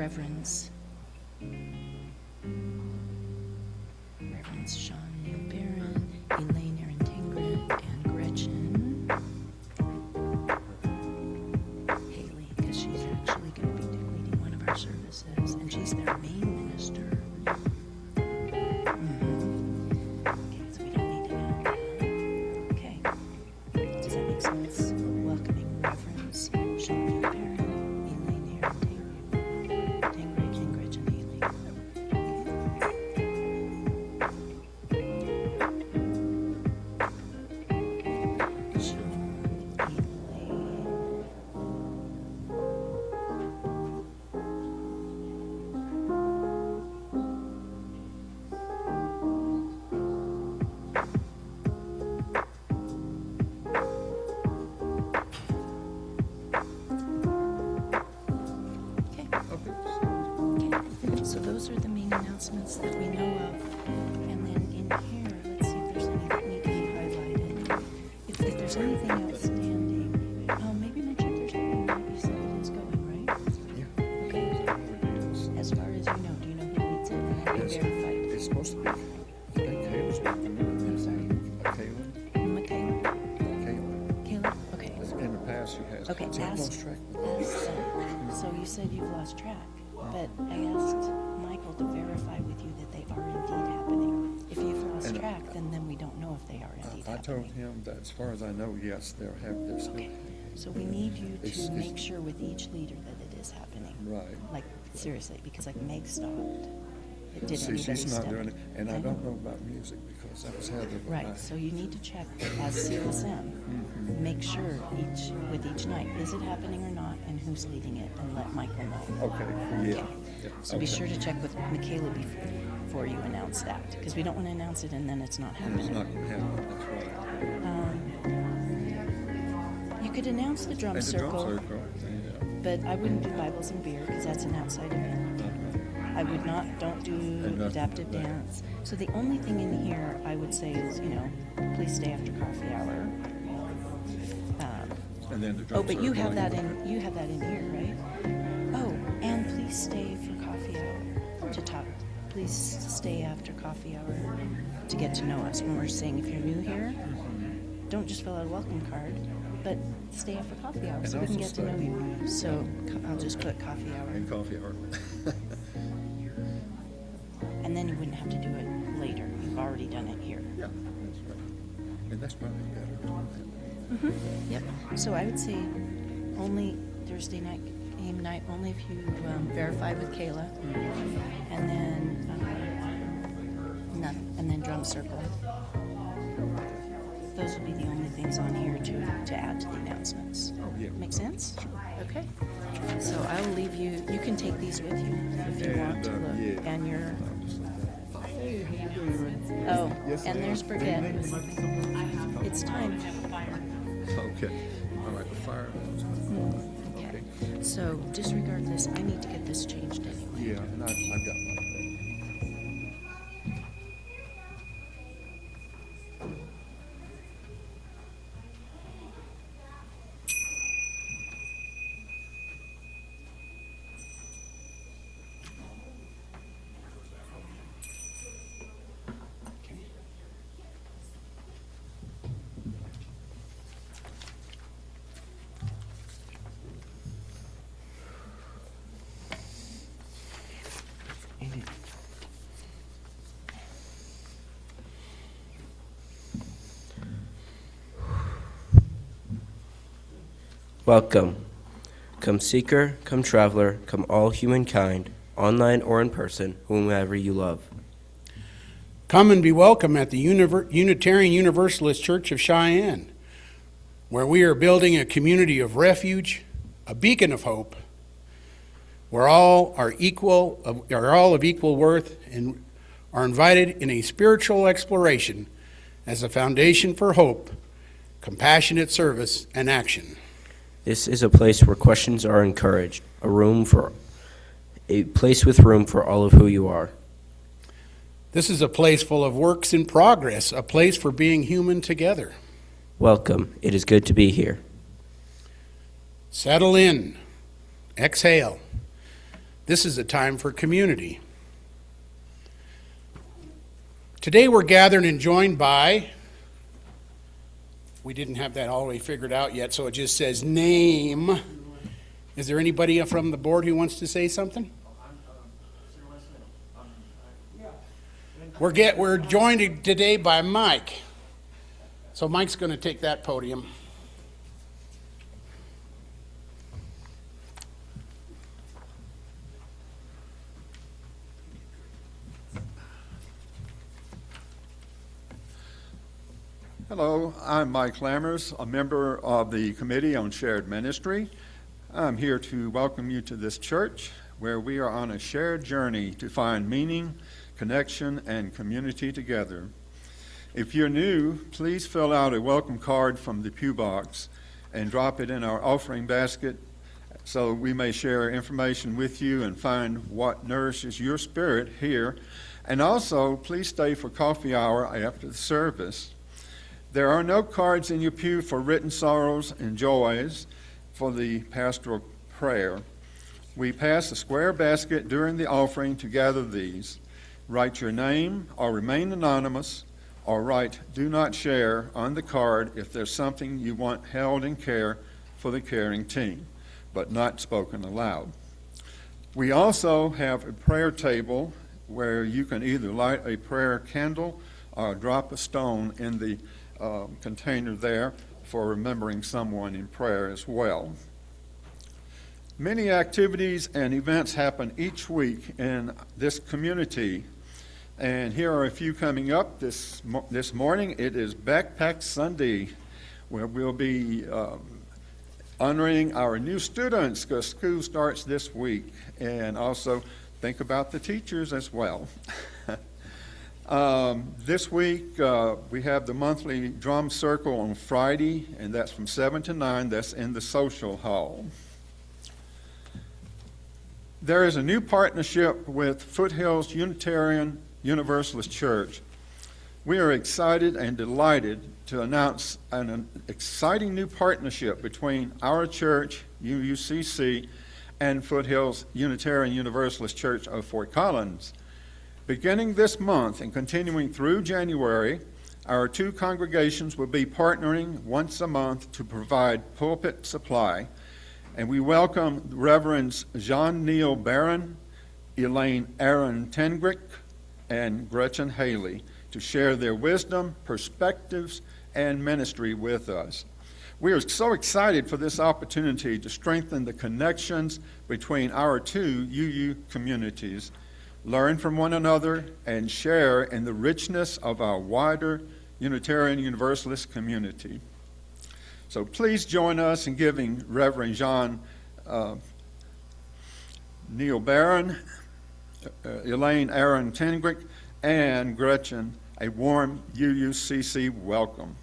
Reverends. Reverends Sean Neil Barron, Elaine Aaron Tingrid, and Gretchen Haley, because she's actually going to be leading one of our services, and she's their main minister. Okay, so we don't need to know that. Okay. Does that make sense? Welcoming Reverends Sean Neil Barron, Elaine Aaron Tingrid, and Gretchen Haley. So those are the main announcements that we know of. And then in here, let's see if there's any that need to be highlighted. If there's anything outstanding, maybe mention there's something that you said that it's going, right? Yeah. Okay. As far as you know, do you know who leads it and have you verified? It's supposed to be, I think Kayla's working with I'm sorry. Kayla. Michaela? Kayla. Kayla? Okay. In the past, she has. Okay, So I've ask, lost track with her. so you said you've lost track, but I asked Michael to verify with you that they are indeed happening. If you've lost And track, then we don't know if they are indeed I told happening. him that as far as I know, yes, they're this. Okay, so we need you It's- to it's- make sure with each leader that it is happening. Right. Like, seriously, because like Meg stopped. It didn't See, anybody she's not step. doing it, and I don't know about music because that was Heather. but Right, so you need to check as CSM, make sure with each night, is it happening or not, and who's leading it, and let Michael know. Okay, yeah. So be sure to check with Michaela before you announce that, because we don't want to announce it and then it's not It's happening. not going to happen, that's right. You could announce the drum And the drum circle, circle, yeah. but I wouldn't do Bibles and beer because that's an outside event. I would not, don't do nothing adaptive like that. dance. So the only thing in here I would say is, please stay after coffee hour. And then the drum Oh, but you have circle. that in here, right? Oh, and please stay for coffee hour to talk. Please stay after coffee hour to get to know us. When we're saying if you're new here, don't just fill out a welcome card, but stay after coffee hour so we can also get to know stay. you. So I'll just put coffee hour. And coffee hour. And then you wouldn't have to do it later. You've already done it here. Yeah, that's right. And that's probably better. Yep. So I would say only Thursday night, game night, only if you verify with Kayla. And then drum circle. Those would be the only things on here to add to the announcements. Oh, yeah. Make sense? Okay. So I will leave you, you can take these with you if you want to look. yeah. And your, Hey, how you doing? oh, Yes, and ma'am. there's Brigitte. It's time. Okay. All right, the fire. Okay. So disregard this. I need to get this changed anyway. Yeah, and I've got my. Welcome. Come seeker, come traveler, come all humankind, online or in person, whomever you love. Come and be welcome at the Unitarian Universalist Church of Cheyenne, where we are building a community of refuge, a beacon of hope, where all are all of equal worth and are invited in a spiritual exploration as a foundation for hope, compassionate service, and action. This is a place where questions are encouraged, a place with room for all of who you are. This is a place full of works in progress, a place for being human together. Welcome. It is good to be here. Settle in. Exhale. This is a time for community. Today we're gathered and joined by, we didn't have that all the way figured out yet, so it just says name. Is there anybody from the board who wants to say something? We're joined today by Mike. So Mike's going to take that podium. Hello, I'm Mike Lammers, a member of the Committee on Shared Ministry. I'm here to welcome you to this church where we are on a shared journey to find meaning, connection, and community together. If you're new, please fill out a welcome card from the pew box and drop it in our offering basket so we may share information with you and find what nourishes your spirit here. And also, please stay for coffee hour after the service. There are no cards in your pew for written sorrows and joys for the pastoral prayer. We pass a square basket during the offering to gather these. Write your name or remain anonymous, or write "Do not share" on the card if there's something you want held in care for the caring team, but not spoken aloud. We also have a prayer table where you can either light a prayer candle or drop a stone in the container there for remembering someone in prayer as well. Many activities and events happen each week in this community, and here are a few coming up this morning. It is Backpack Sunday, where we'll be honoring our new students because school starts this week, and also think about the teachers as well. This week, we have the monthly drum circle on Friday, and that's from 7 to 9. That's in the social hall. There is a new partnership with Foothills Unitarian Universalist Church. We are excited and delighted to announce an exciting new partnership between our church, UUCC, and Foothills Unitarian Universalist Church of Fort Collins. Beginning this month and continuing through January, our two congregations will be partnering once a month to provide pulpit supply, and we welcome Reverends Jean-Neil Barron, Elaine Aaron Tengrick, and Gretchen Haley to share their wisdom, perspectives, and ministry with us. We are so excited for this opportunity to strengthen the connections between our two UU communities, learn from one another, and share in the richness of our wider Unitarian Universalist community. So please join us in giving Reverend John Neil Barron, Elaine Aaron Tengrick, and Gretchen a warm UUCC welcome.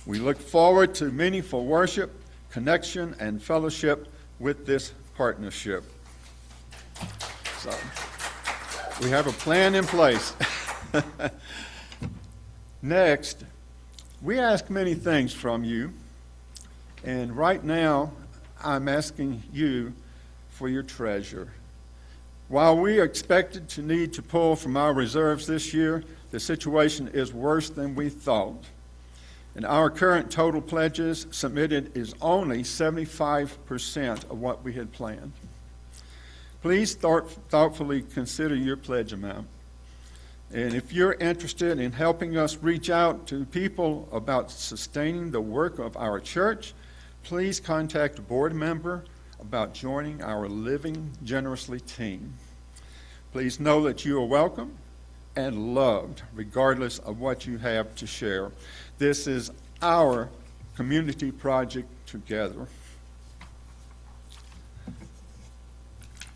We look forward to meaningful worship, connection, and fellowship with this partnership. So, we have a plan in place. Next, we ask many things from you, and right now I'm asking you for your treasure. While we are expected to need to pull from our reserves this year, the situation is worse than we thought. And our current total pledges submitted is only 75% of what we had planned. Please thoughtfully consider your pledge amount. And if you're interested in helping us reach out to people about sustaining the work of our church, please contact a board member about joining our Living Generously team. Please know that you are welcome and loved regardless of what you have to share. This is our community project together.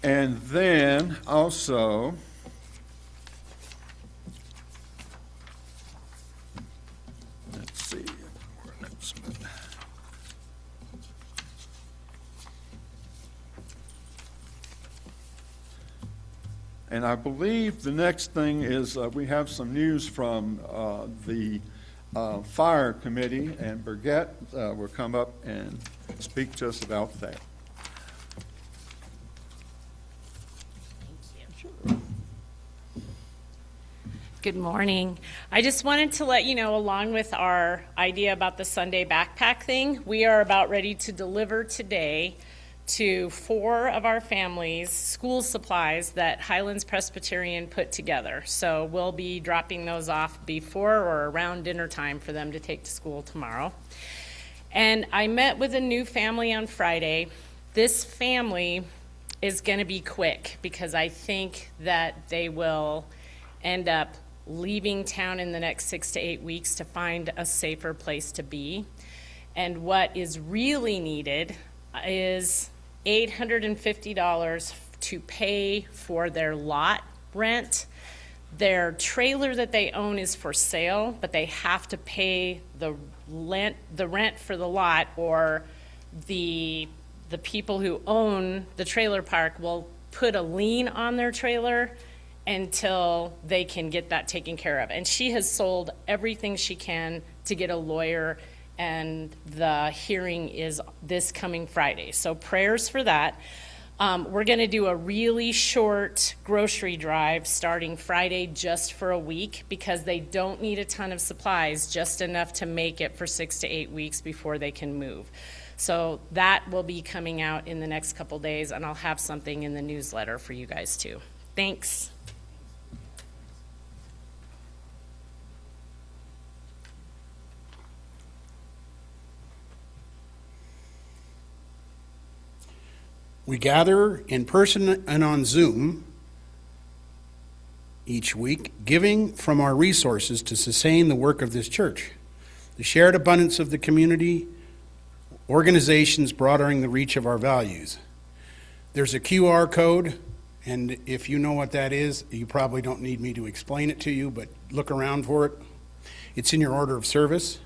And then also, let's see, and I believe the next thing is we have some news from the fire committee, and Birgette will come up and speak to us about that. Good morning. I just wanted to let you know, along with our idea about the Sunday backpack thing, we are about ready to deliver today to 4 of our families school supplies that Highlands Presbyterian put together. So we'll be dropping those off before or around dinner time for them to take to school tomorrow. And I met with a new family on Friday. This family is going to be quick because I think that they will end up leaving town in the next 6 to 8 weeks to find a safer place to be. And what is really needed is $850 to pay for their lot rent. Their trailer that they own is for sale, but they have to pay the rent for the lot, or the people who own the trailer park will put a lien on their trailer until they can get that taken care of. And she has sold everything she can to get a lawyer, and the hearing is this coming Friday. So prayers for that. We're gonna do a really short grocery drive starting Friday just for a week, because they don't need a ton of supplies, just enough to make it for 6 to 8 weeks before they can move. So that will be coming out in the next couple days, and I'll have something in the newsletter for you guys too. Thanks. We gather in person and on Zoom each week, giving from our resources to sustain the work of this church. The shared abundance of the community, organizations broadening the reach of our values. There's a QR code, and if you know what that is, you probably don't need me to explain it to you, but look around for it. It's in your order of service.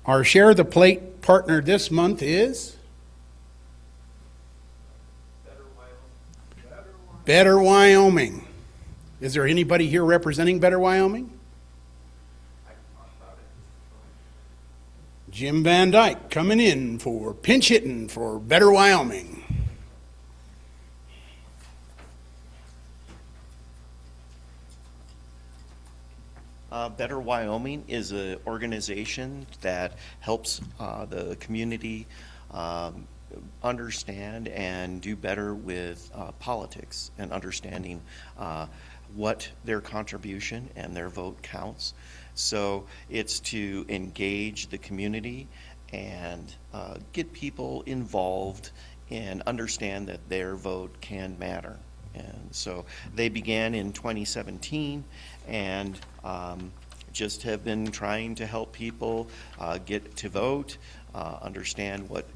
Our Share the Plate partner this month is Better Wyoming. Is there anybody here representing Better Wyoming? Jim Van Dyke coming in for pinch hitting for Better Wyoming. Better Wyoming is an organization that helps the community understand and do better with politics and understanding what their contribution and their vote counts. So it's to engage the community and get people involved and understand that their vote can matter. And so they began in 2017 and just have been trying to help people get to vote, understand what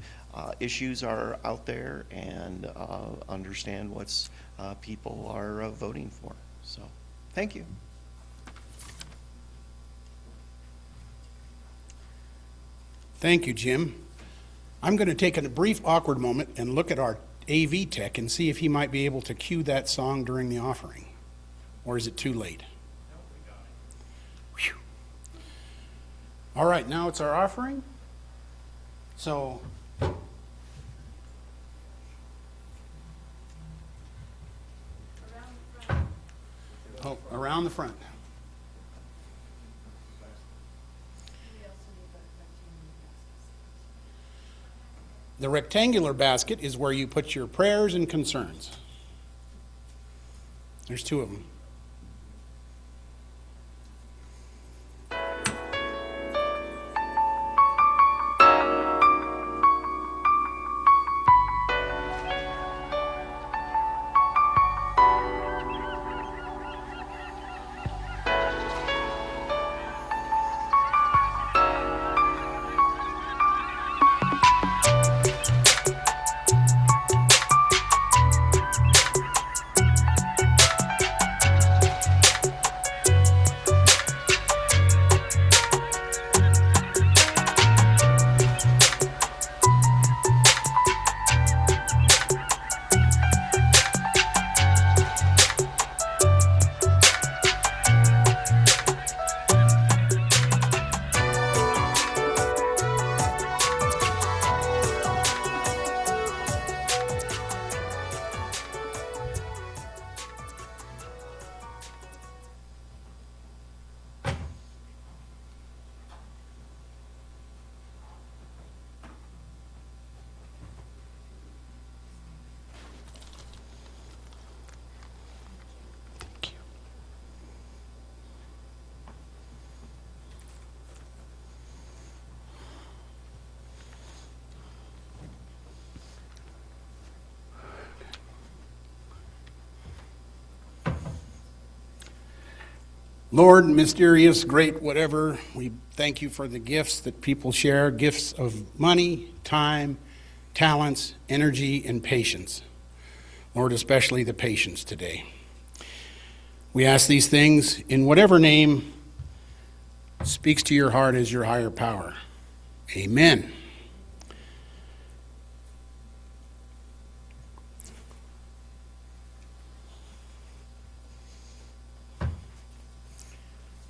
issues are out there, and understand what's people are voting for. So, thank you. Thank you, Jim. I'm going to take a brief awkward moment and look at our AV tech and see if he might be able to cue that song during the offering. Or is it too late? Whew. All right, now it's our offering. So around the front. The rectangular basket is where you put your prayers and concerns. There's 2 of them. Lord, mysterious, great, whatever, we thank you for the gifts that people share, gifts of money, time, talents, energy, and patience. Lord, especially the patience today. We ask these things in whatever name speaks to your heart as your higher power. Amen.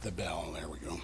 The bell, there we go.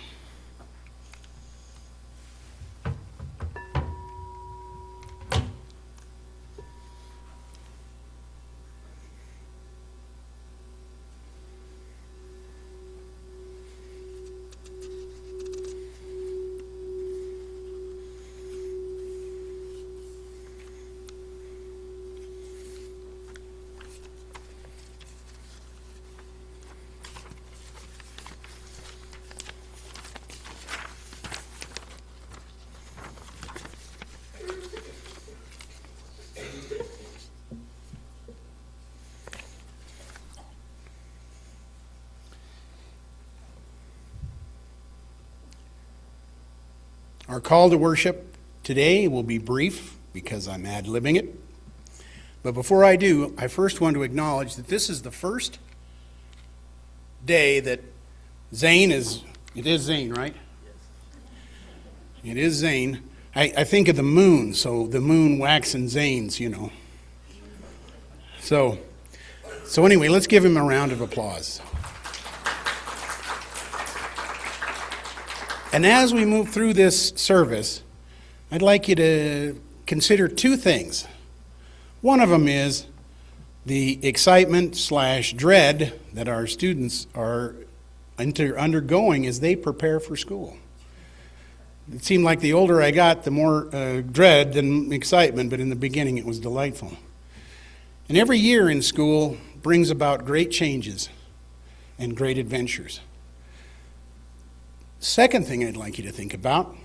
Our call to worship today will be brief because I'm ad-libbing it. But before I do, I first want to acknowledge that this is the first day that Zane is, it is Zane, right? Yes. It is Zane. I think of the moon, so the moon waxing Zanes, you know. So anyway, let's give him a round of applause. And as we move through this service, I'd like you to consider two things. One of them is the excitement/dread that our students are undergoing as they prepare for school. It seemed like the older I got, the more dread than excitement, but in the beginning it was delightful. And every year in school brings about great changes and great adventures. Second thing I'd like you to think about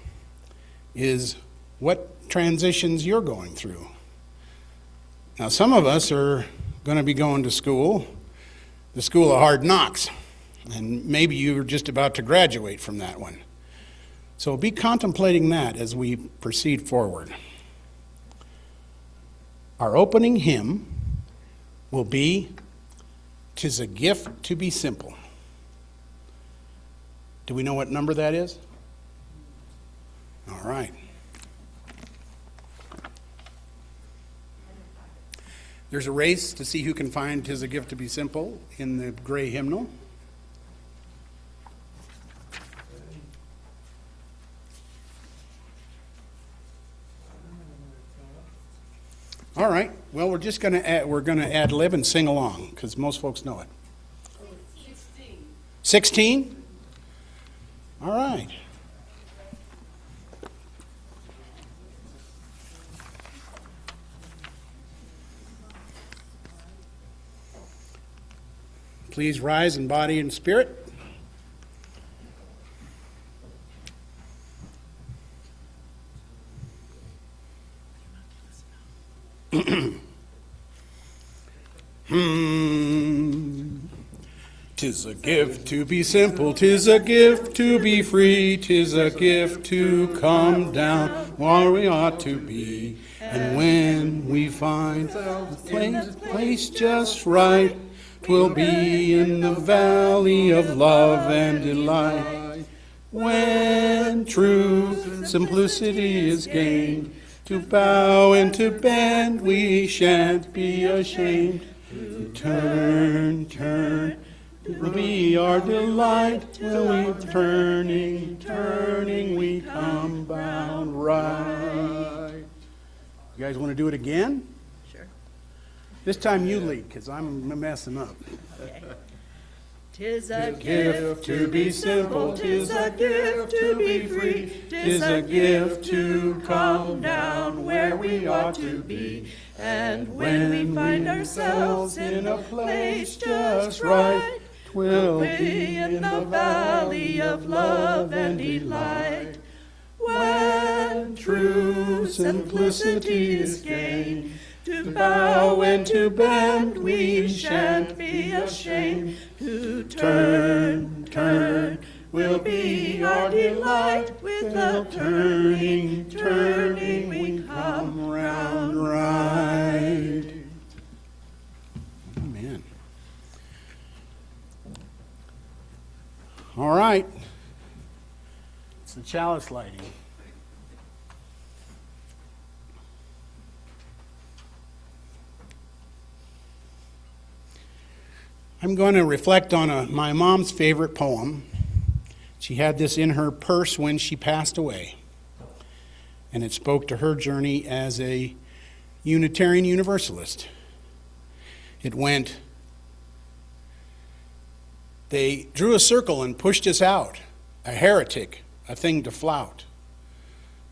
is what transitions you're going through. Now, some of us are going to be going to school, the school of hard knocks, and maybe you're just about to graduate from that one. So be contemplating that as we proceed forward. Our opening hymn will be, "'Tis a Gift to be Simple." Do we know what number that is? All right. There's a race to see who can find "'Tis a Gift to be Simple" in the gray hymnal. All right. Well, we're just going to ad lib and sing along because most folks know it. 16? All right. Please rise in body and spirit. "'Tis a gift to be simple, 'tis a gift to be free, 'tis a gift to come down where we ought to be. And when we find the place just right, 'twill be in the valley of love and delight. When true simplicity is gained, to bow and to bend we shan't be ashamed. Turn, turn, will be our delight, till we turning we come bound right." You guys want to do it again? Sure. This time you lead, because I'm messing up. Okay. 'Tis a Gift to be simple, 'tis a gift to be free, 'tis a gift to come down where we ought to be. And when we find ourselves in a place just right, 'twill be in the valley of love and delight. When true simplicity is gained, To bow and to bend, we shan't be ashamed. To turn, turn, will be our delight. With the turning, turning, we come round right. Amen. All right. It's the chalice lighting. I'm going to reflect on my mom's favorite poem. She had this in her purse when she passed away, and it spoke to her journey as a Unitarian Universalist. It went, "They drew a circle and pushed us out, a heretic, a thing to flout.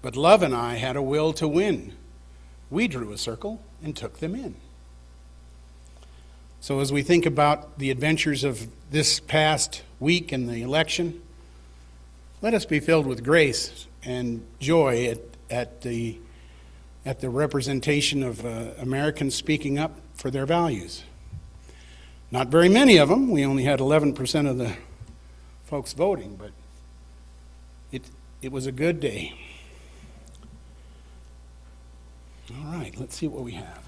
But love and I had a will to win. We drew a circle and took them in." So as we think about the adventures of this past week and the election, let us be filled with grace and joy at the representation of Americans speaking up for their values. Not very many of them. We only had 11% of the folks voting, but it was a good day. All right, let's see what we have.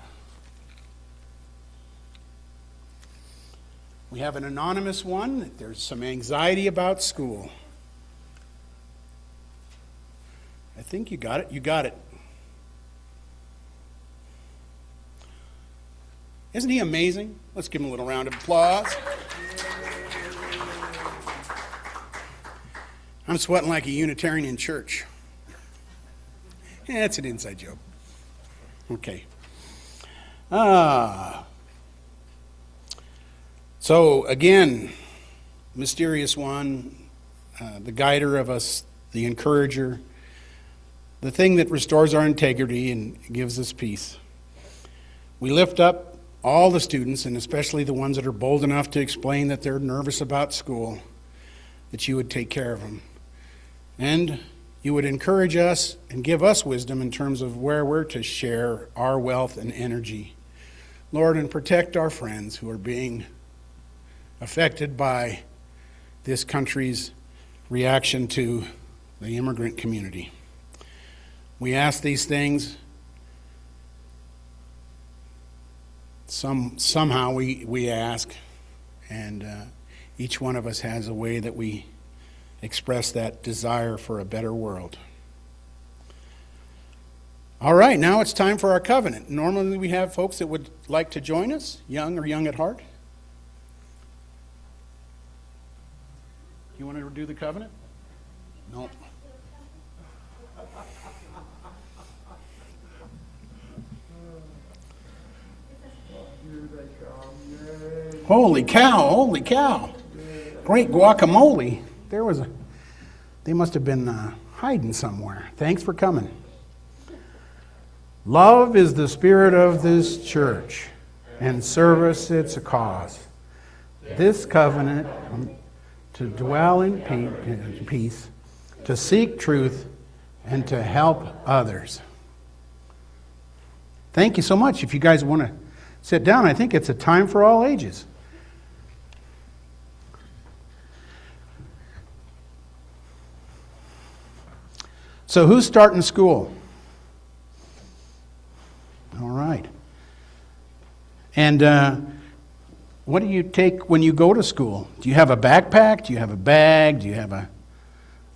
We have an anonymous one that there's some anxiety about school. I think you got it. You got it. Isn't he amazing? Let's give him a little round of applause. I'm sweating like a Unitarian in church. Yeah, that's an inside joke. Okay. So again, mysterious one, the guider of us, the encourager, the thing that restores our integrity and gives us peace. We lift up all the students, and especially the ones that are bold enough to explain that they're nervous about school, that you would take care of them. And you would encourage us and give us wisdom in terms of where we're to share our wealth and energy. Lord, and protect our friends who are being affected by this country's reaction to the immigrant community. We ask these things. Somehow we ask, and each one of us has a way that we express that desire for a better world. All right, now it's time for our covenant. Normally we have folks that would like to join us, young or young at heart. You want to do the covenant? No. Holy cow, holy cow. Great guacamole. They must have been hiding somewhere. Thanks for coming. Love is the spirit of this church, and service its a cause. This covenant to dwell in peace, to seek truth, and to help others. Thank you so much. If you guys want to sit down, I think it's a time for all ages. So who's starting school? All right. And what do you take when you go to school? Do you have a backpack? Do you have a bag? Do you have a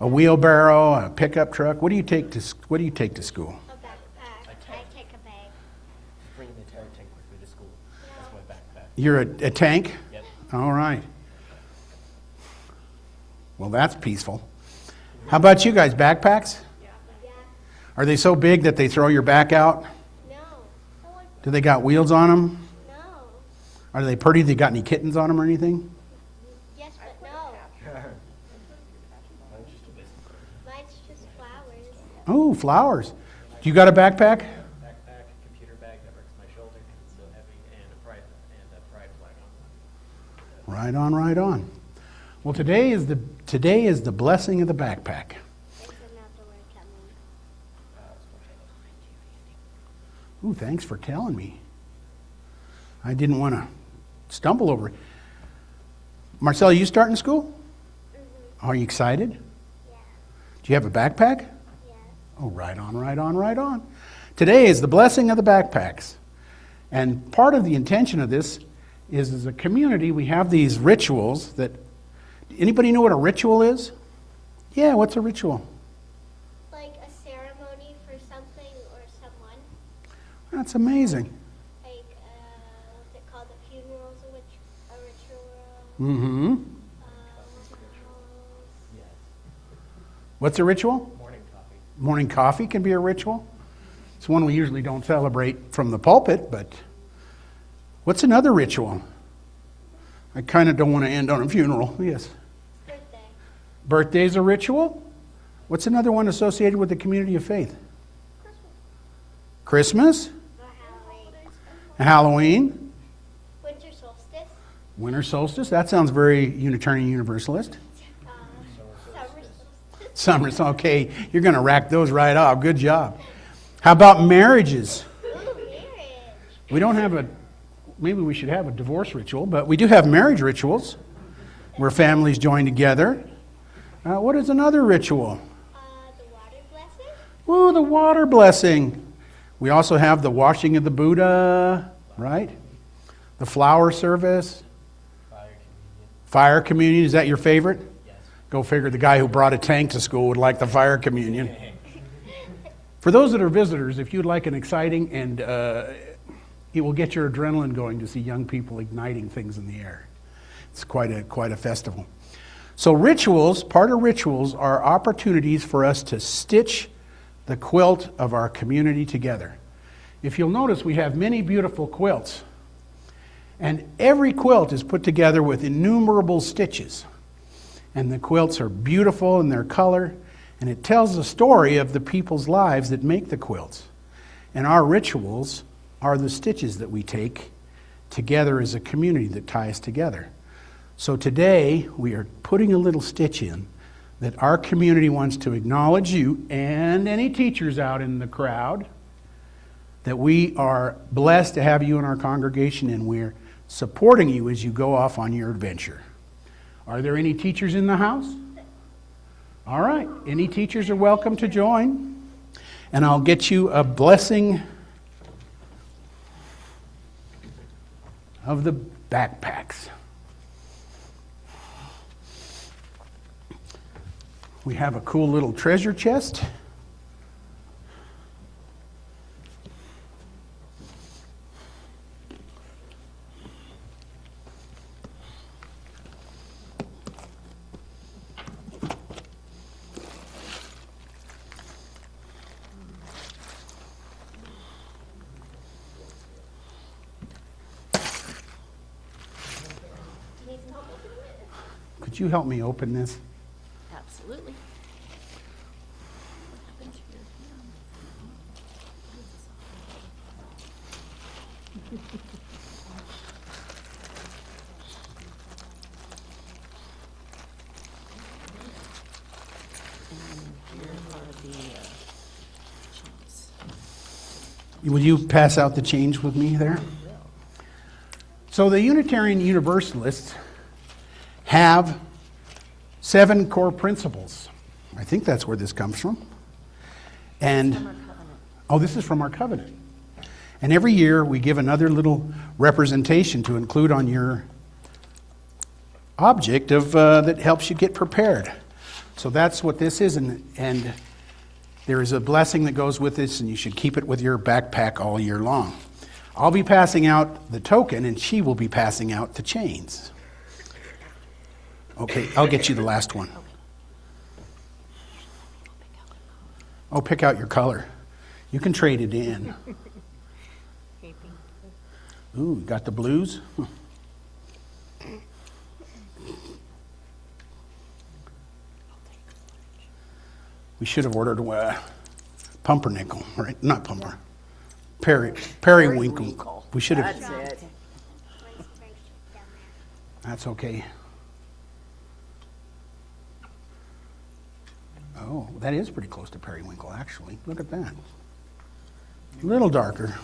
wheelbarrow, a pickup truck? What do you take to school? A backpack. I take a bag. Bring the entire tank with me to school. That's my backpack. You're a tank? Yep. All right. Well, that's peaceful. How about you guys, backpacks? Yeah. Are they so big that they throw your back out? No. Do they got wheels on them? No. Are they pretty? They got any kittens on them or anything? Yes, but no. Mine's just flowers. Oh, flowers. Do you got a backpack? Backpack, computer bag that works my shoulder because it's so heavy, and a pride flag on. Right on, right on. Well, today is the blessing of the backpack. There's another word coming. Ooh, thanks for telling me. I didn't want to stumble over it. Marcella, you starting school? Are you excited? Yeah. Do you have a backpack? Yeah. Oh, right on, right on, right on. Today is the blessing of the backpacks. And part of the intention of this is as a community, we have these rituals that, anybody know what a ritual is? Yeah, what's a ritual? Like a ceremony for something or someone. That's amazing. Like, what's it called? A funeral's a ritual. Mm-hmm. What's it called? What's a ritual? Morning coffee. Morning coffee can be a ritual. It's one we usually don't celebrate from the pulpit, but what's another ritual? I kind of don't want to end on a funeral. Yes. Birthday. Birthday's a ritual. What's another one associated with the community of faith? Christmas? Or Halloween. Halloween? Winter solstice. Winter solstice? That sounds very Unitarian Universalist. Summer solstice. Summer's okay. You're going to rack those right off. Good job. How about marriages? Ooh, marriage. We don't have maybe we should have a divorce ritual, but we do have marriage rituals where families join together. What is another ritual? The water blessing. Ooh, the water blessing. We also have the washing of the Buddha, right? The flower service. Fire communion. Is that your favorite? Yes. Go figure, the guy who brought a tank to school would like the fire communion. For those that are visitors, if you'd like an exciting and it will get your adrenaline going to see young people igniting things in the air. It's quite a festival. So rituals, part of rituals are opportunities for us to stitch the quilt of our community together. If you'll notice, we have many beautiful quilts. And every quilt is put together with innumerable stitches. And the quilts are beautiful in their color, and it tells the story of the people's lives that make the quilts. And our rituals are the stitches that we take together as a community that tie us together. So today, we are putting a little stitch in that our community wants to acknowledge you and any teachers out in the crowd, that we are blessed to have you in our congregation and we're supporting you as you go off on your adventure. Are there any teachers in the house? All right, any teachers are welcome to join. And I'll get you a blessing of the backpacks. We have a cool little treasure chest. Could you help me open this? Absolutely. Will you pass out the change with me there? So the Unitarian Universalists have 7 core principles. I think that's where this comes from. And oh, this is from our covenant. And every year we give another little representation to include on your object of that helps you get prepared. So that's what this is, and there is a blessing that goes with this, and you should keep it with your backpack all year long. I'll be passing out the token, and she will be passing out the chains. Okay, I'll get you the last one. Oh, pick out your color. You can trade it in. Ooh, got the blues? We should have ordered pumpernickel, right? Not pumper. Periwinkle. We should have. That's it. That's okay. Oh, that is pretty close to periwinkle, actually. Look at that. A little darker.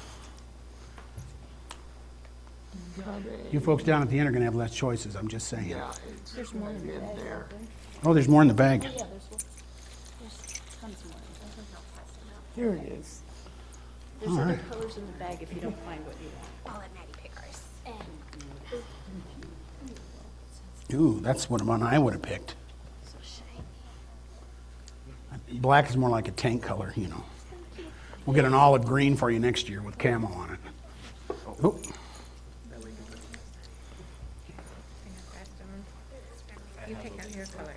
You folks down at the end are going to have less choices, I'm just saying. There's more in the bag. Oh, there's more in the bag. Yeah, there's tons more. Here it is. There's other colors in the bag if you don't find what you want. I'll let Maddie pick ours. Ooh, that's what one I would have picked. So shiny. Black is more like a tank color, you know. We'll get an olive green for you next year with camo on it. Oh, You pick out your color.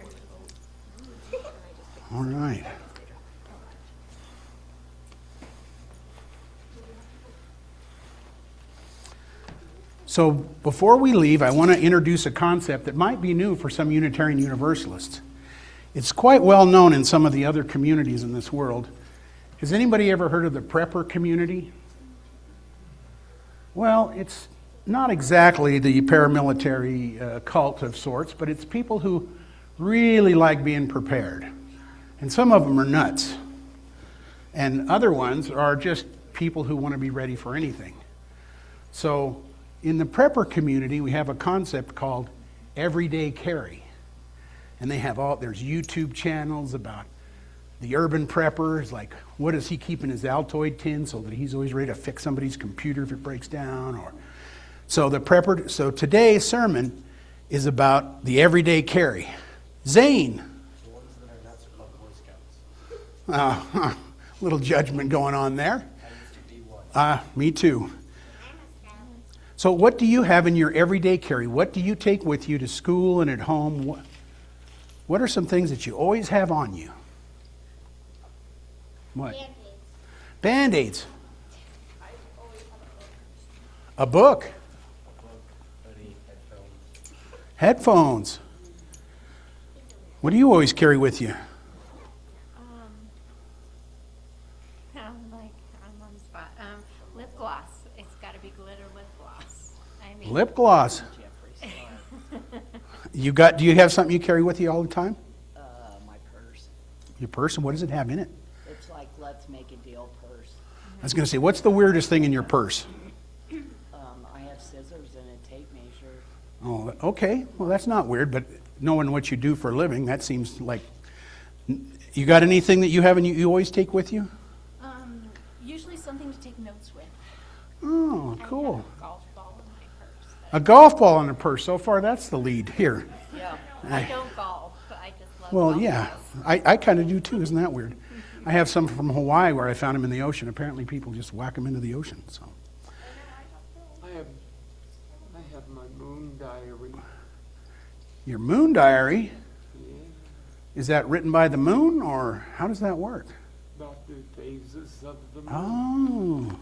all right. So before we leave, I want to introduce a concept that might be new for some Unitarian Universalists. It's quite well known in some of the other communities in this world. Has anybody ever heard of the prepper community? Well, it's not exactly the paramilitary cult of sorts, but it's people who really like being prepared. And some of them are nuts. And other ones are just people who want to be ready for anything. So in the prepper community, we have a concept called everyday carry. And they have there's YouTube channels about the urban preppers, like what does he keep in his Altoid tin so that he's always ready to fix somebody's computer if it breaks down. So today's sermon is about the everyday carry. Zane. Little judgment going on there. Me too. So what do you have in your everyday carry? What do you take with you to school and at home? What are some things that you always have on you? What? Band-Aids. Band-Aids. A book. Headphones. What do you always carry with you? I'm on the spot. Lip gloss. It's got to be glitter lip gloss. I mean, Lip gloss. Do you have something you carry with you all the time? My purse. Your purse, and what does it have in it? It's like, let's make a deal purse. I was going to say, what's the weirdest thing in your purse? I have scissors and a tape measure. Oh, okay. Well, that's not weird, but knowing what you do for a living, that seems like... You got anything that you have and you always take with you? usually something to take notes with. Oh, cool. I have a golf ball in my purse. A golf ball in a purse. So far, that's the lead here. Yeah. I don't golf, but I just love Well, golf yeah. balls. I kind of do too. Isn't that weird? I have some from Hawaii where I found them in the ocean. Apparently, people just whack them into the ocean. So, I have my moon diary. your moon diary, Yeah, is that written by the moon, or how does that work? about the phases of the moon. Oh,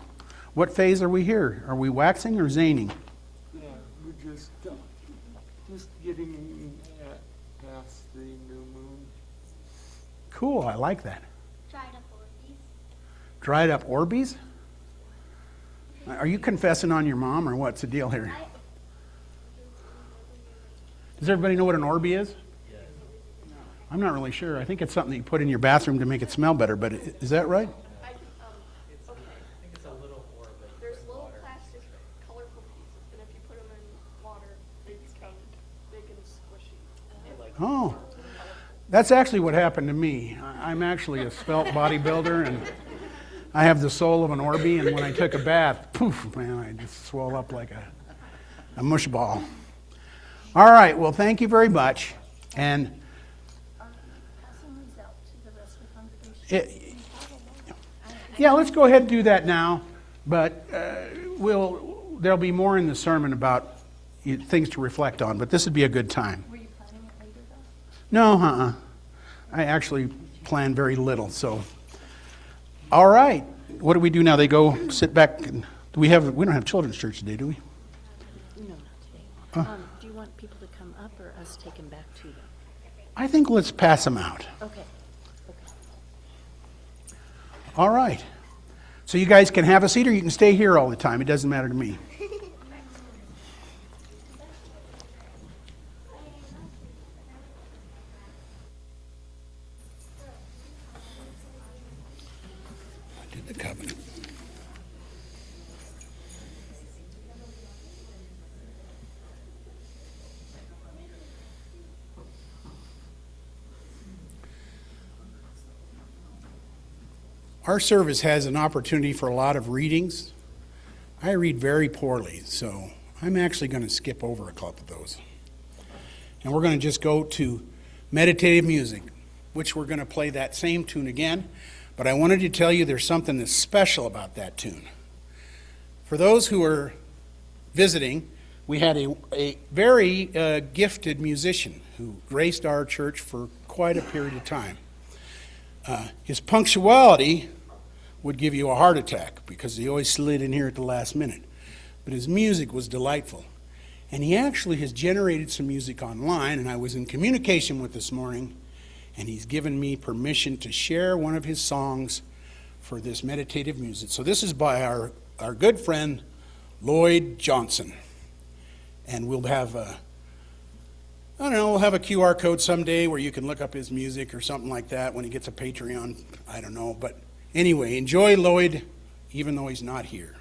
what phase are we here? Are we waxing or zaning? Yeah, we're just getting past the new moon. Cool, I like that. Dried up Orbeez. Dried up Orbeez? Are you confessing on your mom, or what's the deal here? Does everybody know what an Orby is? I'm not really sure. I think it's something that you put in your bathroom to make it smell better, but is that right? I think it's a little orb that you There's put in little water. plastic, colorful pieces, and if you put them in water, they become big and squishy. Oh, that's actually what happened to me. I'm actually a svelte bodybuilder, and I have the soul of an Orby, and when I took a bath, poof, man, I just swelled up like a mush ball. All right, well, thank you very much. And Passing these out to the rest of the congregation. yeah, let's go ahead and do that now, but there'll be more in the sermon about things to reflect on, but this would be a good time. Were you planning it later though? No, I actually plan very little, so. All right, what do we do now? They go sit back, and we don't have children's church today, do we? No, not today. Do you want people to come up or us take them back to them? I think let's pass them out. Okay. All right. So you guys can have a seat or you can stay here all the time. It doesn't matter to me. I did the covenant. Our service has an opportunity for a lot of readings. I read very poorly, so I'm actually going to skip over a couple of those. And we're going to just go to meditative music, which we're going to play that same tune again. But I wanted to tell you there's something that's special about that tune. For those who are visiting, we had a very gifted musician who graced our church for quite a period of time. His punctuality would give you a heart attack because he always slid in here at the last minute. But his music was delightful. And he actually has generated some music online, and I was in communication with this morning, and he's given me permission to share one of his songs for this meditative music. So this is by our good friend, Lloyd Johnson. And we'll have we'll have a QR code someday where you can look up his music or something like that when he gets a Patreon. I don't know. But anyway, enjoy Lloyd, even though he's not here.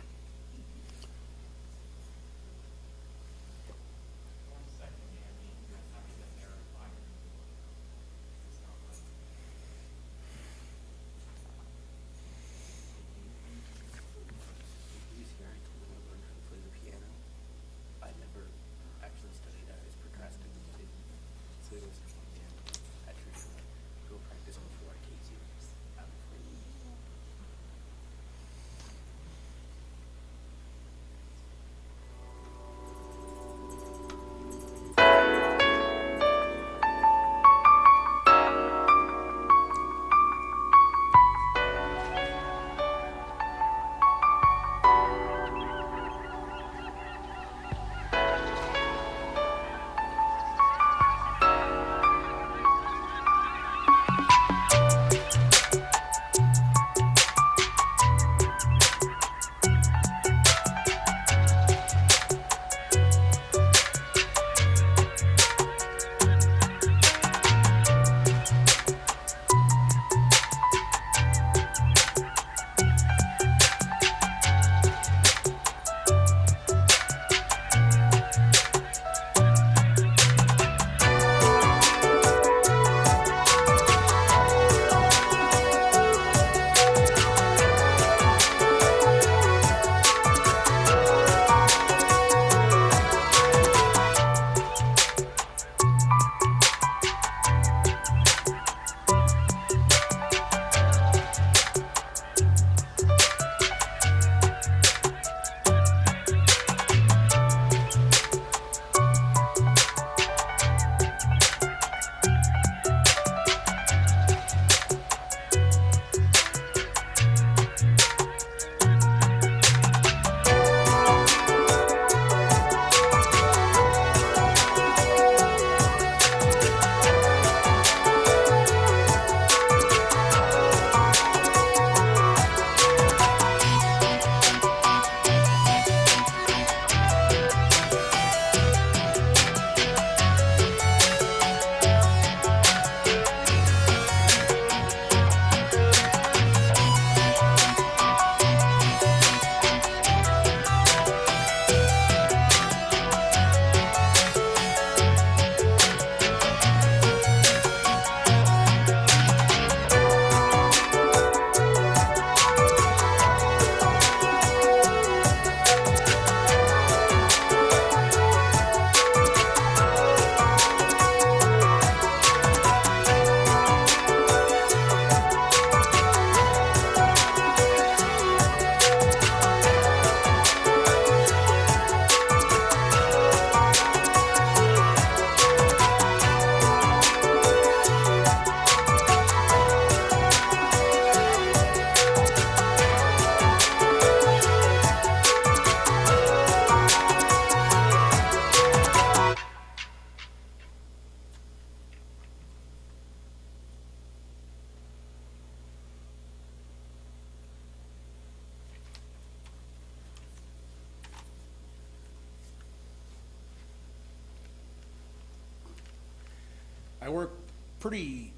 I worked pretty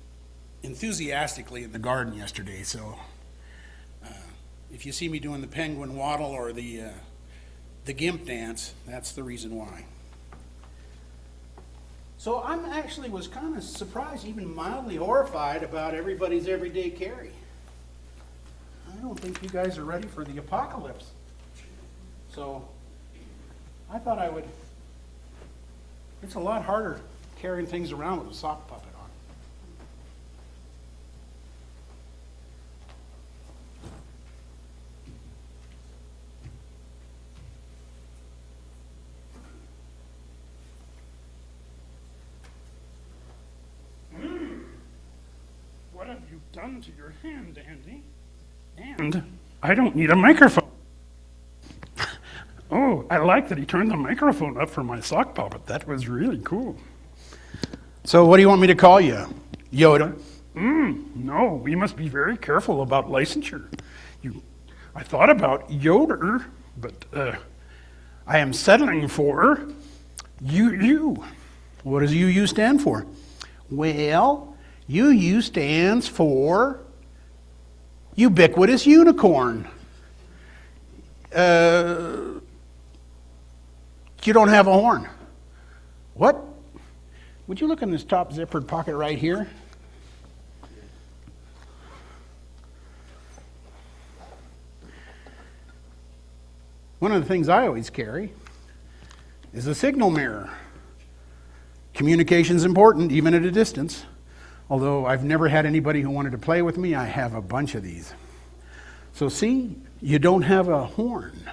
enthusiastically in the garden yesterday, so if you see me doing the penguin waddle or the gimp dance, that's the reason why. So I'm actually was kind of surprised, even mildly horrified about everybody's everyday carry. I don't think you guys are ready for the apocalypse. So I thought I would. It's a lot harder carrying things around with a sock puppet on. What have you done to your hand, Andy? And I don't need a microphone. Oh, I like that he turned the microphone up for my sock puppet. That was really cool. So what do you want me to call you? Yoda? No, we must be very careful about licensure. I thought about Yoder, but I am settling for UU. What does UU stand for? Well, UU stands for ubiquitous unicorn. You don't have a horn. What? Would you look in this top zippered pocket right here? One of the things I always carry is a signal mirror. Communication's important, even at a distance. Although I've never had anybody who wanted to play with me, I have a bunch of these. So see, you don't have a horn.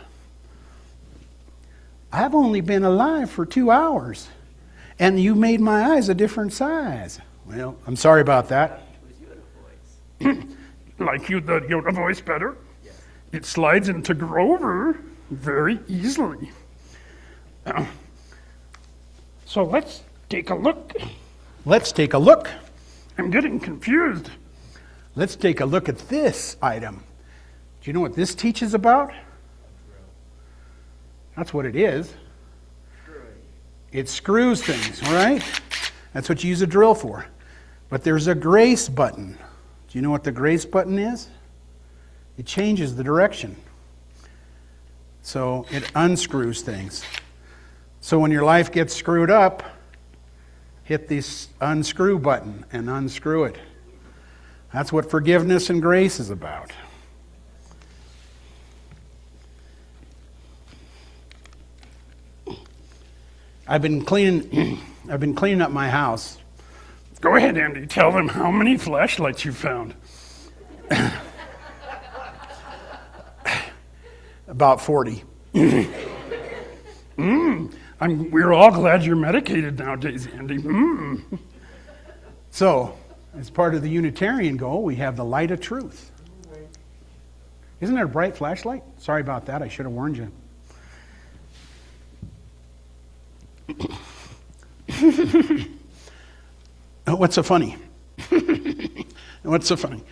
I've only been alive for 2 hours, and you made my eyes a different size. Well, I'm sorry about that. Like the Yoda voice better? Yes. It slides into Grover very easily. So let's take a look. Let's take a look. I'm getting confused. Let's take a look at this item. Do you know what this teaches about? That's what it is. It screws things, right? That's what you use a drill for. But there's a grace button. Do you know what the grace button is? It changes the direction. So it unscrews things. So when your life gets screwed up, hit this unscrew button and unscrew it. That's what forgiveness and grace is about. I've been cleaning up my house. Go ahead, Andy. Tell them how many flashlights you found. About 40. We're all glad you're medicated nowadays, Andy. So, as part of the Unitarian goal, we have the light of truth. Isn't it a bright flashlight? Sorry about that. I should have warned you. What's so funny? What's so funny?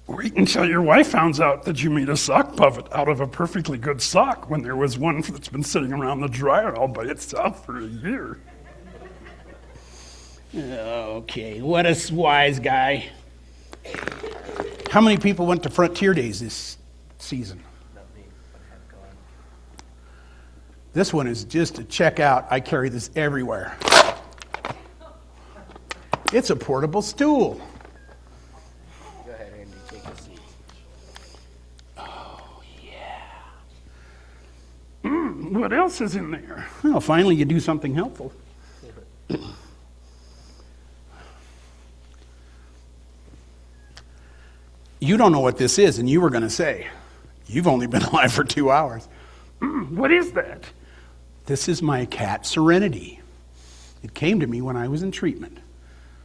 Wait until your wife finds out that you made a sock puppet out of a perfectly good sock when there was one that's been sitting around the dryer all by itself for a year. Okay, what a wise guy. How many people went to Frontier Days this season? This one is just a check out. I carry this everywhere. It's a portable stool. Go ahead, Andy, take a seat. Oh, yeah. What else is in there? Well, finally you do something helpful. You don't know what this is, and you were going to say, you've only been alive for 2 hours. What is that? This is my cat, Serenity. It came to me when I was in treatment.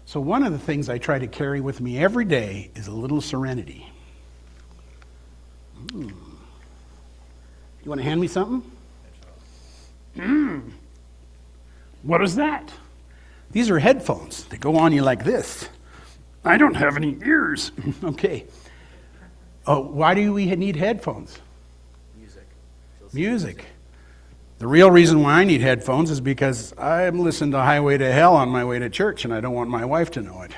So one of the things I try to carry with me every day is a little Serenity. You want to hand me something? What is that? These are headphones. They go on you like this. I don't have any ears. Okay. Oh, why do we need headphones? Music. The real reason why I need headphones is because I'm listening to Highway to Hell on my way to church, and I don't want my wife to know it.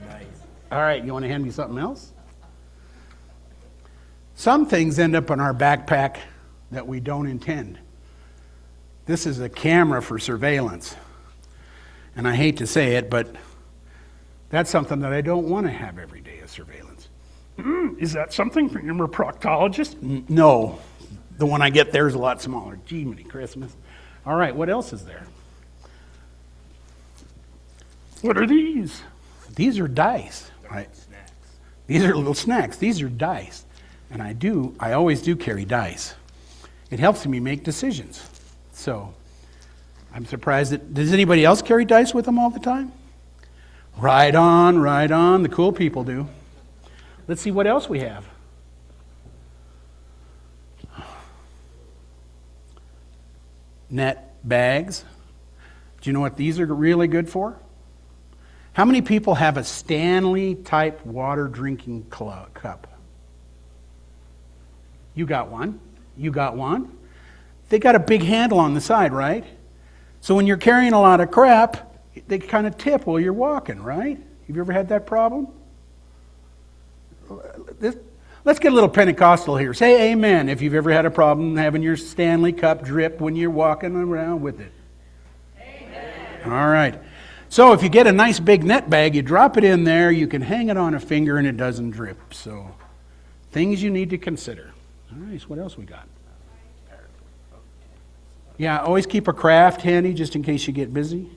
Nice. All right, you want to hand me something else? Some things end up in our backpack that we don't intend. This is a camera for surveillance. And I hate to say it, but that's something that I don't want to have every day, is surveillance. Is that something from your proctologist? No, the one I get there is a lot smaller. Gee, many Christmas. All right, what else is there? What are these? These are dice. These are little snacks. These are dice. And I always do carry dice. It helps me make decisions. So I'm surprised does anybody else carry dice with them all the time? Right on, right on. The cool people do. Let's see what else we have. Net bags. Do you know what these are really good for? How many people have a Stanley type water drinking cup? You got one. You got one. They got a big handle on the side, right? So when you're carrying a lot of crap, they kind of tip while you're walking, right? Have you ever had that problem? Let's get a little Pentecostal here. Say amen if you've ever had a problem having your Stanley cup drip when you're walking around with it. Amen. All right. So if you get a nice big net bag, you drop it in there, you can hang it on a finger and it doesn't drip. So things you need to consider. All right, so what else we got? Yeah, always keep a craft handy just in case you get busy.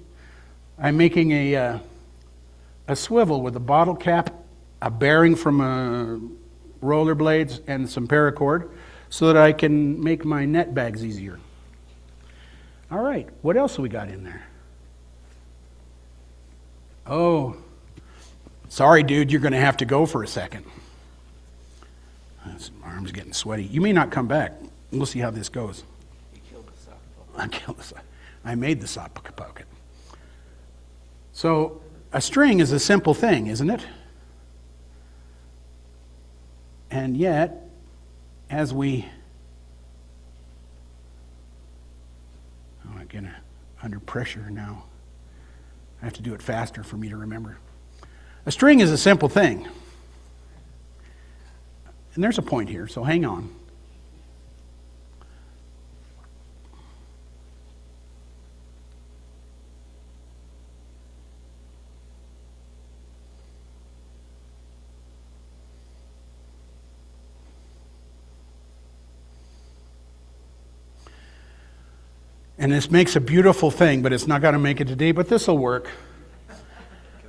I'm making a swivel with a bottle cap, a bearing from rollerblades, and some paracord so that I can make my net bags easier. All right, what else we got in there? Oh, sorry, dude, you're going to have to go for a second. My arm's getting sweaty. You may not come back. We'll see how this goes. You killed the sock. I made the sock pocket. So a string is a simple thing, isn't it? And yet, as we... Oh, again, under pressure now. I have to do it faster for me to remember. A string is a simple thing. And there's a point here, so hang on. And this makes a beautiful thing, but it's not going to make it today, but this will work. Can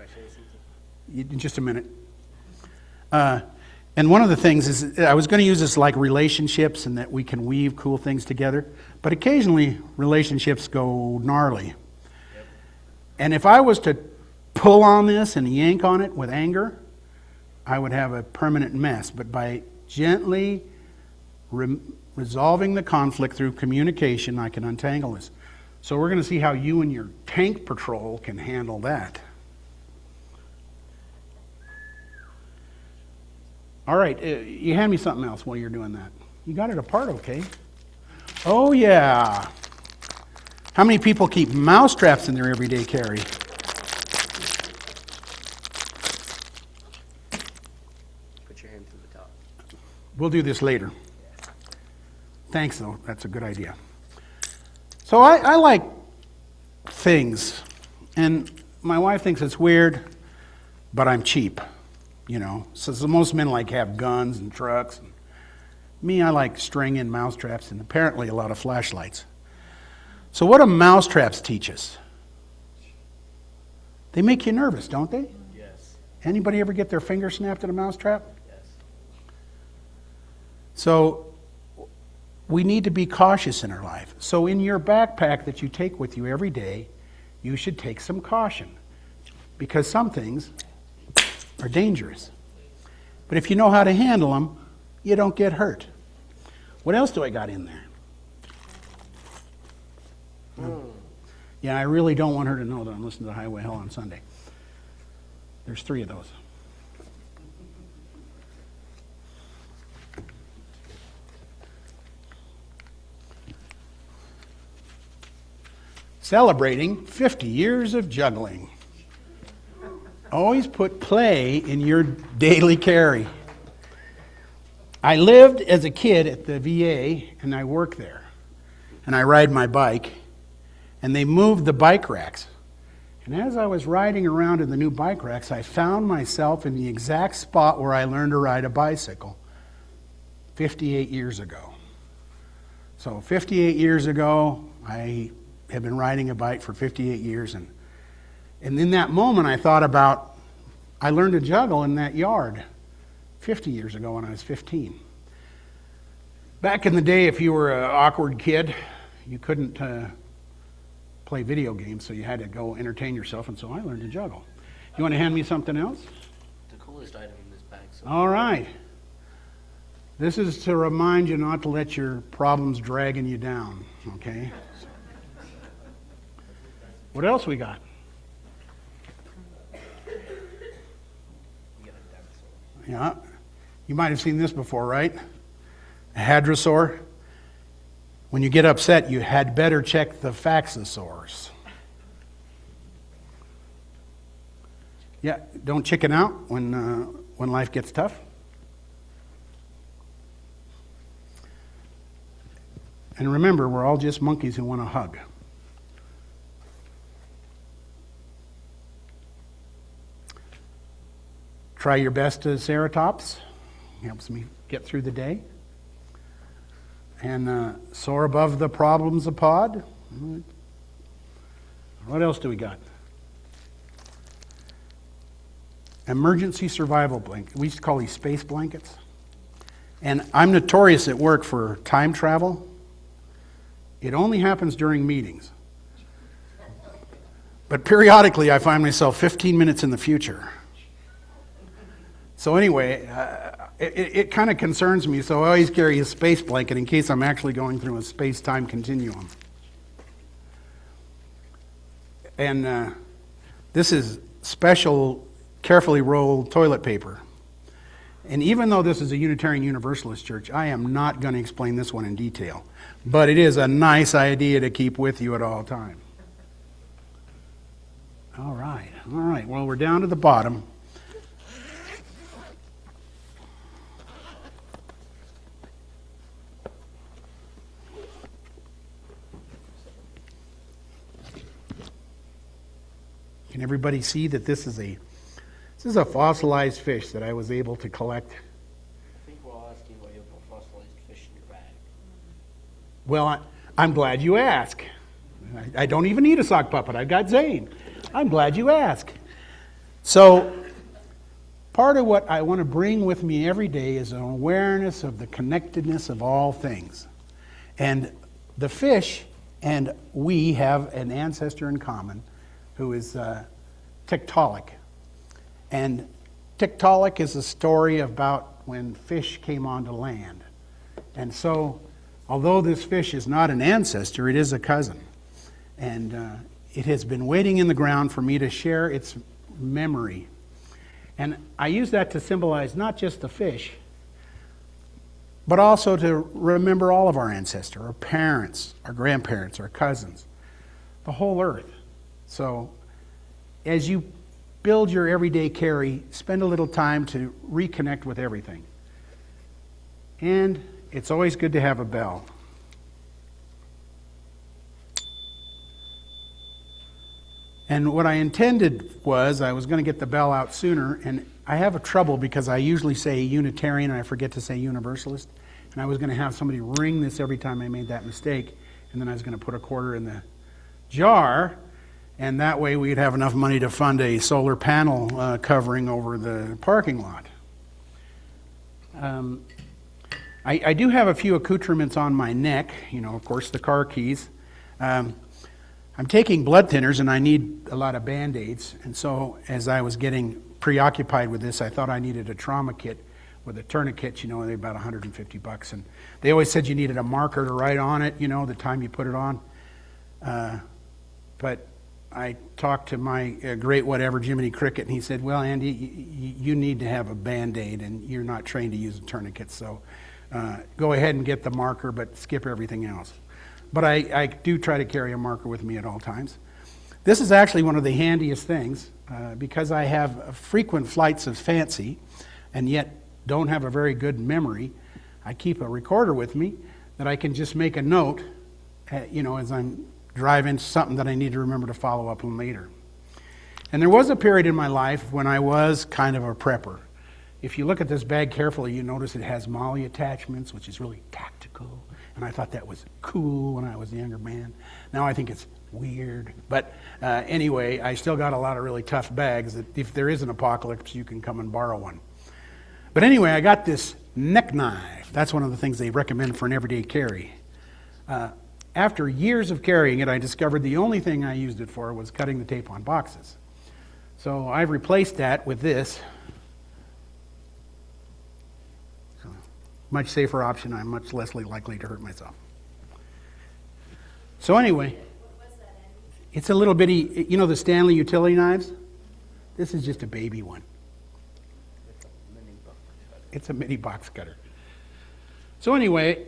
I show you something? In just a minute. And one of the things is, I was going to use this like relationships and that we can weave cool things together, but occasionally relationships go gnarly. Yep. And if I was to pull on this and yank on it with anger, I would have a permanent mess. But by gently resolving the conflict through communication, I can untangle this. So we're going to see how you and your tank patrol can handle that. All right, you hand me something else while you're doing that. You got it apart okay. Oh yeah. How many people keep mouse traps in their everyday carry? Put your hand through the top. We'll do this later. Thanks though, that's a good idea. So I like things, and my wife thinks it's weird, but I'm cheap. You know, so most men like have guns and trucks. And me, I like string and mouse traps and apparently a lot of flashlights. So what do mouse traps teach us? They make you nervous, don't they? Yes. Anybody ever get their finger snapped in a mouse trap? Yes. So we need to be cautious in our life. So in your backpack that you take with you every day, you should take some caution, because some things are dangerous. But if you know how to handle them, you don't get hurt. What else do I got in there? Yeah, I really don't want her to know that I'm listening to Highway Hell on Sunday. There's 3 of those. Celebrating 50 years of juggling. Always put play in your daily carry. I lived as a kid at the VA, and I work there. And I ride my bike, and they moved the bike racks. And as I was riding around in the new bike racks, I found myself in the exact spot where I learned to ride a bicycle 58 years ago. So 58 years ago, I have been riding a bike for 58 years. And in that moment, I thought about, I learned to juggle in that yard 50 years ago when I was 15. Back in the day, if you were an awkward kid, you couldn't play video games, so you had to go entertain yourself, and so I learned to juggle. You want to hand me something else? The coolest item in this bag. So All right. This is to remind you not to let your problems dragging you down, okay? What else we got? Yeah, you might have seen this before, right? A hadrosaur. When you get upset, you had better check the faxosaurs. Yeah, don't chicken out when life gets tough. And remember, we're all just monkeys who want a hug. Try your best to Ceratops. Helps me get through the day. And soar above the problems of pod. What else do we got? Emergency survival blanket. We used to call these space blankets. And I'm notorious at work for time travel. It only happens during meetings. But periodically I find myself 15 minutes in the future. So anyway, it kind of concerns me, so I always carry a space blanket in case I'm actually going through a space-time continuum. And this is special, carefully rolled toilet paper. And even though this is a Unitarian Universalist church, I am not going to explain this one in detail. But it is a nice idea to keep with you at all times. All right. Well, we're down to the bottom. Can everybody see that this is a fossilized fish that I was able to collect? I think we'll ask you why you have a fossilized fish in your bag. Well, I'm glad you ask. I don't even need a sock puppet. I've got Zane. I'm glad you ask. So, part of what I want to bring with me every day is an awareness of the connectedness of all things. And the fish and we have an ancestor in common who is Tiktaalik. And Tiktaalik is a story about when fish came onto land. And so, although this fish is not an ancestor, it is a cousin. And it has been waiting in the ground for me to share its memory. And I use that to symbolize not just the fish, but also to remember all of our ancestors, our parents, our grandparents, our cousins, the whole earth. So, as you build your everyday carry, spend a little time to reconnect with everything. And it's always good to have a bell. And what I intended was I was going to get the bell out sooner, and I have a trouble because I usually say Unitarian and I forget to say Universalist. And I was going to have somebody ring this every time I made that mistake, and then I was going to put a quarter in the jar, and that way we'd have enough money to fund a solar panel covering over the parking lot. I do have a few accoutrements on my neck, of course, the car keys. I'm taking blood thinners, and I need a lot of Band-Aids. And so as I was getting preoccupied with this, I thought I needed a trauma kit with a tourniquet. They're about $150. And they always said you needed a marker to write on it, the time you put it on. But I talked to my great whatever, Jiminy Cricket, and he said, well, Andy, you need to have a Band-Aid, and you're not trained to use a tourniquet, so go ahead and get the marker, but skip everything else. But I do try to carry a marker with me at all times. This is actually one of the handiest things, because I have frequent flights of fancy, and yet don't have a very good memory. I keep a recorder with me that I can just make a note, as I'm driving something that I need to remember to follow up on later. And there was a period in my life when I was kind of a prepper. If you look at this bag carefully, you notice it has MOLLE attachments, which is really tactical. And I thought that was cool when I was a younger man. Now I think it's weird. But anyway, I still got a lot of really tough bags that if there is an apocalypse, you can come and borrow one. But anyway, I got this neck knife. That's one of the things they recommend for an everyday carry. After years of carrying it, I discovered the only thing I used it for was cutting the tape on boxes. So I've replaced that with this. Much safer option. I'm much less likely to hurt myself. So anyway, it's a little bitty, you know the Stanley utility knives? This is just a baby one. It's a mini box cutter. So anyway,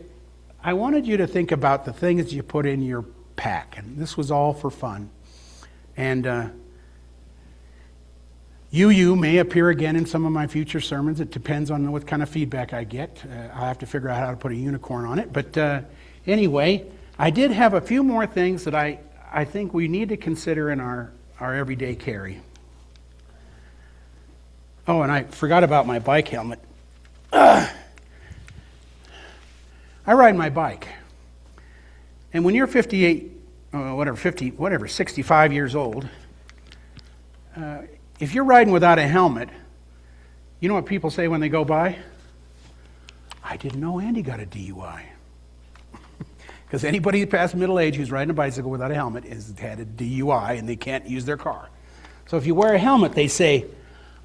I wanted you to think about the things you put in your pack. And this was all for fun. And you may appear again in some of my future sermons. It depends on what kind of feedback I get. I'll have to figure out how to put a unicorn on it. But anyway, I did have a few more things that I think we need to consider in our everyday carry. Oh, and I forgot about my bike helmet. I ride my bike. And when you're 65 years old, if you're riding without a helmet, you know what people say when they go by? I didn't know Andy got a DUI. Because anybody past middle age who's riding a bicycle without a helmet has had a DUI and they can't use their car. So if you wear a helmet, they say,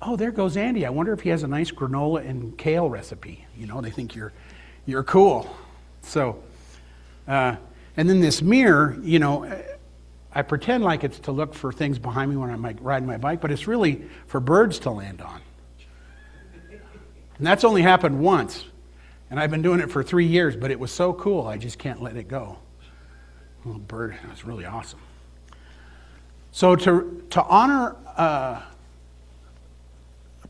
oh, there goes Andy. I wonder if he has a nice granola and kale recipe. You know, they think you're cool. So, and then this mirror, you know, I pretend like it's to look for things behind me when I'm riding my bike, but it's really for birds to land on. And that's only happened once. And I've been doing it for 3 years, but it was so cool, I just can't let it go. Little bird, it was really awesome. So to honor a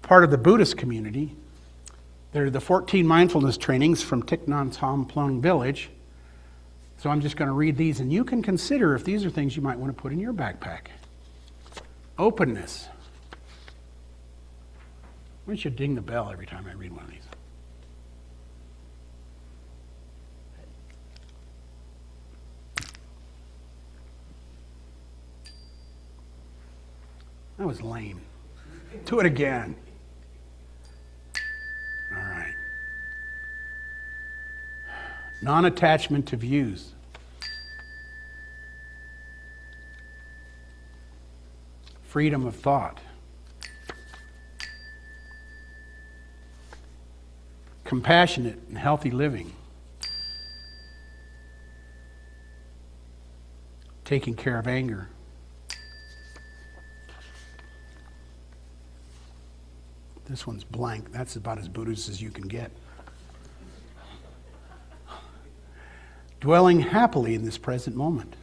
part of the Buddhist community, there are the 14 mindfulness trainings from Thich Nhat Hanh Plung Village. So I'm just going to read these, and you can consider if these are things you might want to put in your backpack. Openness. Why don't you ding the bell every time I read one of these? That was lame. Do it again. All right. Non-attachment to views. Freedom of thought. Compassionate and healthy living. Taking care of anger. This one's blank. That's about as Buddhist as you can get. Dwelling happily in this present moment.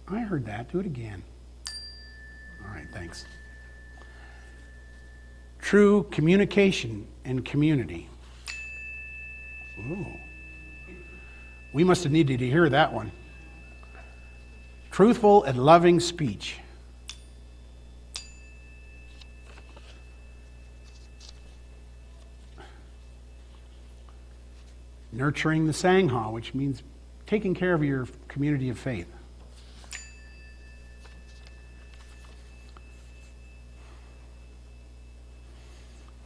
I heard that. Do it again. All right, thanks. True communication and community. Ooh. We must have needed to hear that one. Truthful and loving speech. Nurturing the Sangha, which means taking care of your community of faith.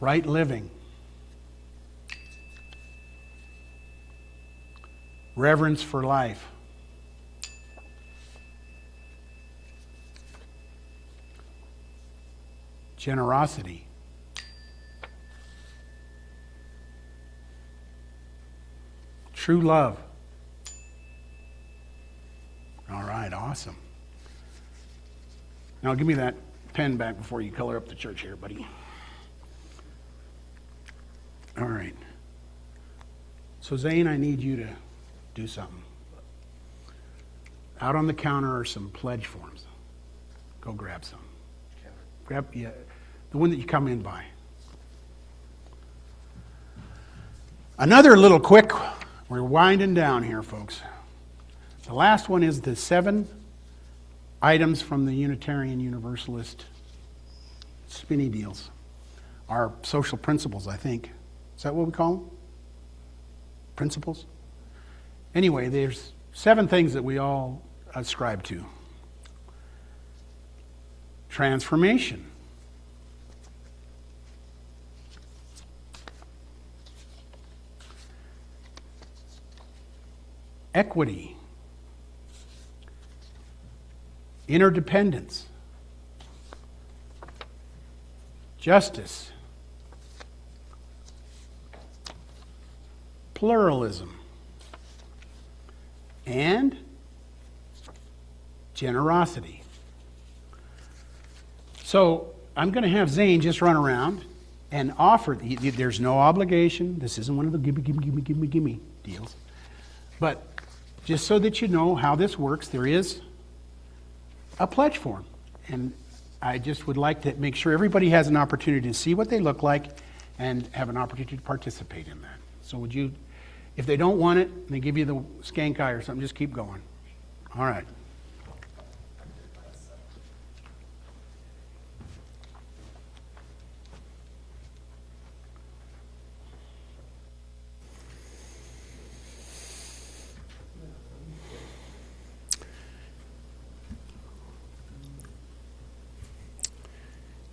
Right living. Reverence for life. Generosity. True love. All right, awesome. Now give me that pen back before you color up the church here, buddy. All right. So Zane, I need you to do something. Out on the counter are some pledge forms. Go grab some. Grab the one that you come in by. Another little quick, we're winding down here, folks. The last one is the 7 items from the Unitarian Universalist spinny deals. Our social principles, I think. Is that what we call them? Principles? Anyway, there's 7 things that we all ascribe to. Transformation. Equity. Interdependence. Justice. Pluralism. And generosity. So I'm going to have Zane just run around and offer. There's no obligation. This isn't one of the gimme deals. But just so that you know how this works, there is a pledge form. And I just would like to make sure everybody has an opportunity to see what they look like and have an opportunity to participate in that. So would you, if they don't want it, and they give you the skank eye or something, just keep going. All right.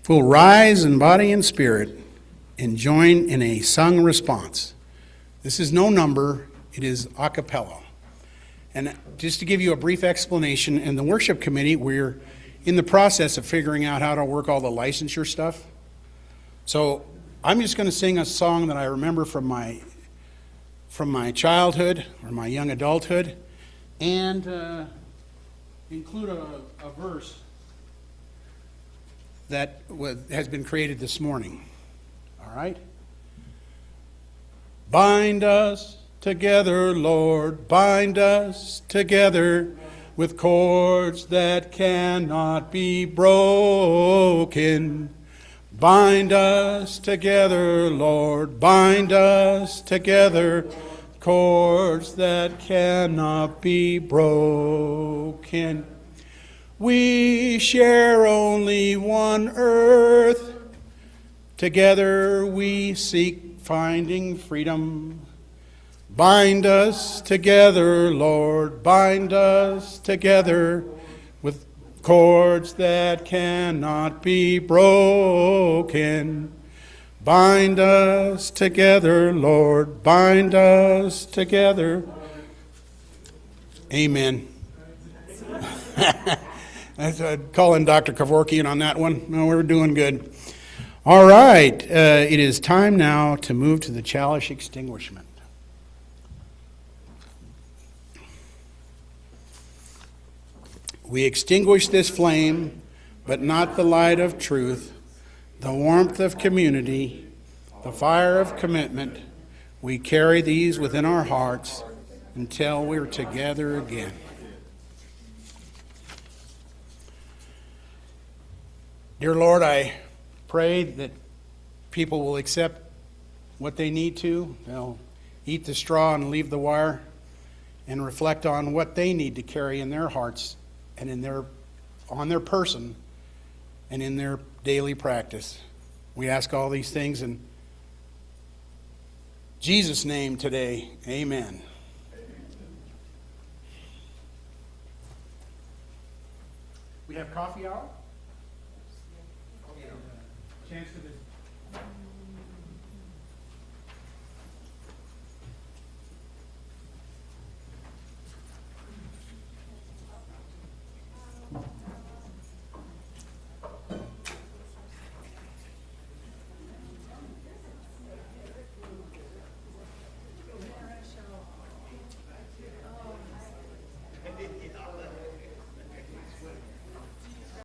If we'll rise in body and spirit and join in a sung response. This is no number, it is a cappella. And just to give you a brief explanation, in the worship committee, we're in the process of figuring out how to work all the licensure stuff. So I'm just going to sing a song that I remember from my childhood or my young adulthood, and include a verse that has been created this morning. All right? Bind us together, Lord, bind us together with cords that cannot be broken. Bind us together, Lord, bind us together, cords that cannot be broken. We share only one earth. Together we seek finding freedom. Bind us together, Lord, bind us together with cords that cannot be broken. Bind us together, Lord, bind us together. Amen. That's calling Dr. Kevorkian on that one. No, we're doing good. All right, it is time now to move to the chalice extinguishment. We extinguish this flame, but not the light of truth, the warmth of community, the fire of commitment. We carry these within our hearts until we're together again. Dear Lord, I pray that people will accept what they need to. They'll eat the straw and leave the wire and reflect on what they need to carry in their hearts and on their person and in their daily practice. We ask all these things in Jesus' name today. Amen. We have coffee hour? Chance for this.